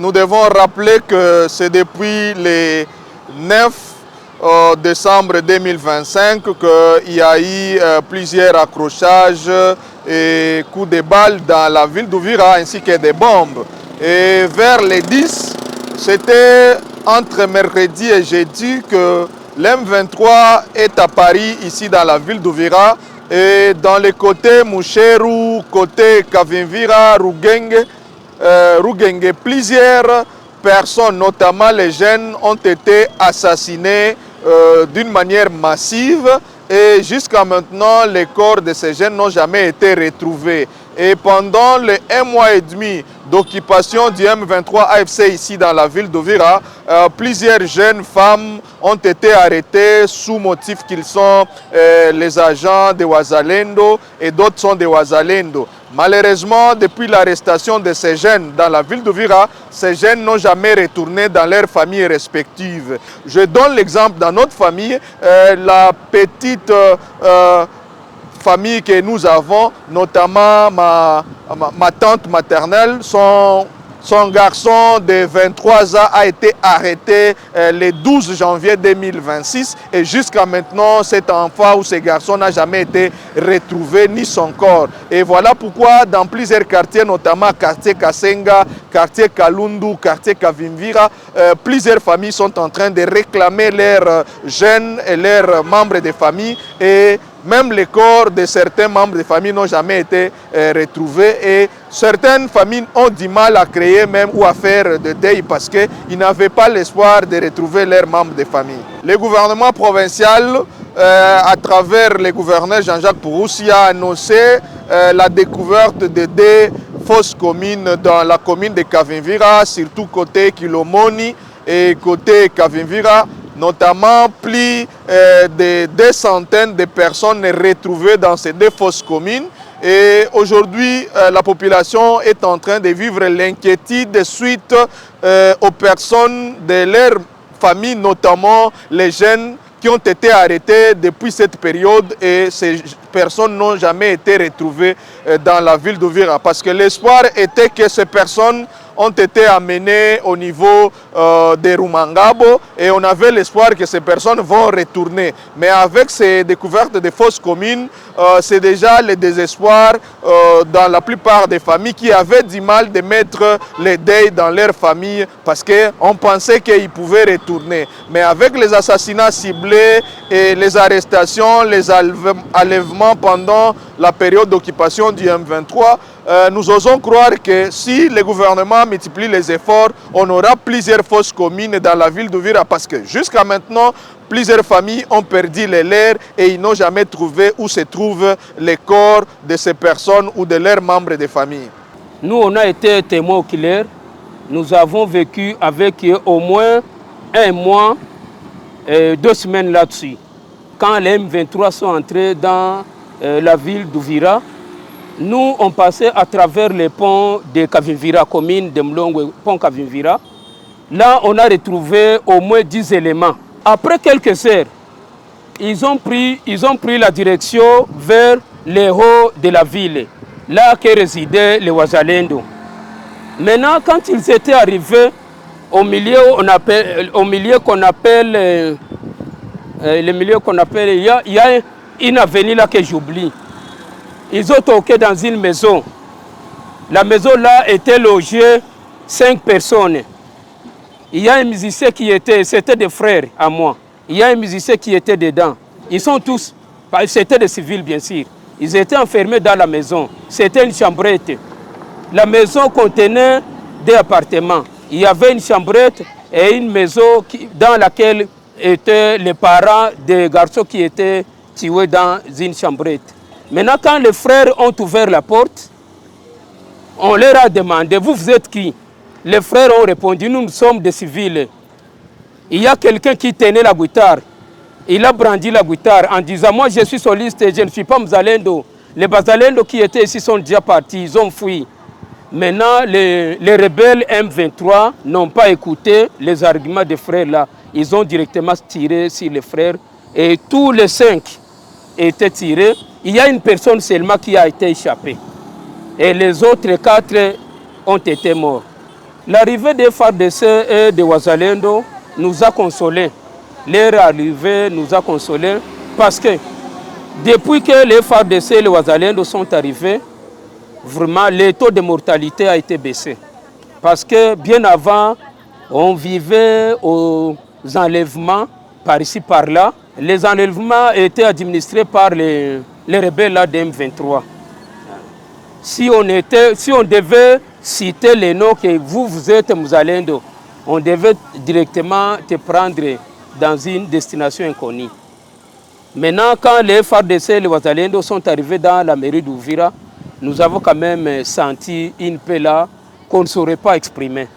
nous devons rappeler que c'est depuis le 9 décembre 2025 qu'il y a eu plusieurs accrochages et coups de balles dans la ville d'Uvira ainsi que des bombes. Et vers les 10, c'était entre mercredi et jeudi que l'M23 est à Paris, ici dans la ville d'Uvira. Et dans les côtés Moucherou, côté Kavimvira, Rugenge, plusieurs personnes, notamment les jeunes, ont été assassinés d'une manière massive. Et jusqu'à maintenant, les corps de ces jeunes n'ont jamais été retrouvés. Et pendant les 1 mois et demi d'occupation du M23 AFC ici dans la ville d'Uvira, plusieurs jeunes femmes ont été arrêtées sous motif qu'ils sont les agents de Wazalendo et d'autres sont des Wazalendo. Malheureusement, depuis l'arrestation de ces jeunes dans la ville d'Uvira, ces jeunes n'ont jamais retourné dans leurs familles respectives. Je donne l'exemple dans notre famille, la petite famille que nous avons, notamment ma tante maternelle, son garçon de 23 ans a été arrêté le 12 janvier 2026 et jusqu'à maintenant, cet enfant ou ce garçon n'a jamais été retrouvé, ni son corps. Et voilà pourquoi dans plusieurs quartiers, notamment quartier Kasenga, quartier Kalundu, quartier Kavimvira, plusieurs familles sont en train de réclamer leurs jeunes et leurs membres de famille et même les corps de certains membres de famille n'ont jamais été retrouvés et certaines familles ont du mal à créer même ou à faire de deuil parce qu'ils n'avaient pas l'espoir de retrouver leurs membres de famille. Le gouvernement provincial, à travers le gouverneur Jean-Jacques Pouroussi, a annoncé la découverte de 2 fosses communes dans la commune de Kavimvira, surtout côté Kilomoni et côté Kavimvira. Notamment plus de 2 centaines de personnes retrouvées dans ces 2 fosses communes. Et aujourd'hui, la population est en train de vivre l'inquiétude suite aux personnes de leur famille, notamment les jeunes qui ont été arrêtés depuis cette période et ces personnes n'ont jamais été retrouvées dans la ville d'Uvira. Parce que l'espoir était que ces personnes ont été amenés au niveau de Rumangabo et on avait l'espoir que ces personnes vont retourner. Mais avec ces découvertes de fosses communes, c'est déjà le désespoir dans la plupart des familles qui avaient du mal de mettre les deuils dans leur famille parce qu'on pensait qu'ils pouvaient retourner. Mais avec les assassinats ciblés et les arrestations, les enlèvements pendant la période d'occupation du M23, nous osons croire que si le gouvernement multiplie les efforts, on aura plusieurs fosses communes dans la ville d'Uvira parce que jusqu'à maintenant, plusieurs familles ont perdu les leurs et ils n'ont jamais trouvé où se trouvent les corps de ces personnes ou de leurs membres de famille. Nous, on a été témoins oculaires. Nous avons vécu avec eux au moins 1 mois et 2 semaines là-dessus. Quand les M23 sont entrés dans la ville d'Uvira, nous, on passait à travers les ponts de Kavimvira, commune de Mlongo, pont Kavimvira. Là, on a retrouvé au moins 10 éléments. Après quelques heures, ils ont pris la direction vers les hauts de la ville, là que résidaient les Wazalendo. Maintenant, quand ils étaient arrivés au milieu qu'on appelle, il y a une avenue là que j'oublie. Ils ont toqué dans une maison. La maison là était logée 5 personnes. Il y a un musicien qui était, c'était des frères à moi. Il y a un musicien qui était dedans. Ils sont tous, c'était des civils bien sûr. Ils étaient enfermés dans la maison. C'était une chambrette. La maison contenait 2 appartements. Il y avait une chambrette et une maison dans laquelle étaient les parents des garçons qui étaient tués dans une chambrette. Maintenant, quand les frères ont ouvert la porte, on leur a demandé, vous êtes qui? Les frères ont répondu, nous sommes des civils. Il y a quelqu'un qui tenait la guitare. Il a brandi la guitare en disant, moi je suis soliste et je ne suis pas Mzalendo. Les Bazalendo qui étaient ici sont déjà partis, ils ont fui. Maintenant, les rebelles M23 n'ont pas écouté les arguments des frères là. Ils ont directement tiré sur les frères et tous les 5 étaient tirés. Il y a une personne seulement qui a été échappée. Et les autres 4 ont été morts. L'arrivée des FARDC et de Wazalendo nous a consolés. Leur arrivée nous a consolés parce que depuis que les FARDC et les Wazalendo sont arrivés, vraiment le taux de mortalité a été baissé. Parce que bien avant, on vivait aux enlèvements par ici, par là. Les enlèvements étaient administrés par les rebelles de M23. Si on devait citer les noms que vous êtes Muzalendo, on devait directement te prendre dans une destination inconnue. Maintenant, quand les FARDC et les Wazalendo sont arrivés dans la mairie d'Uvira, nous avons quand même senti une paix là qu'on ne saurait pas exprimer.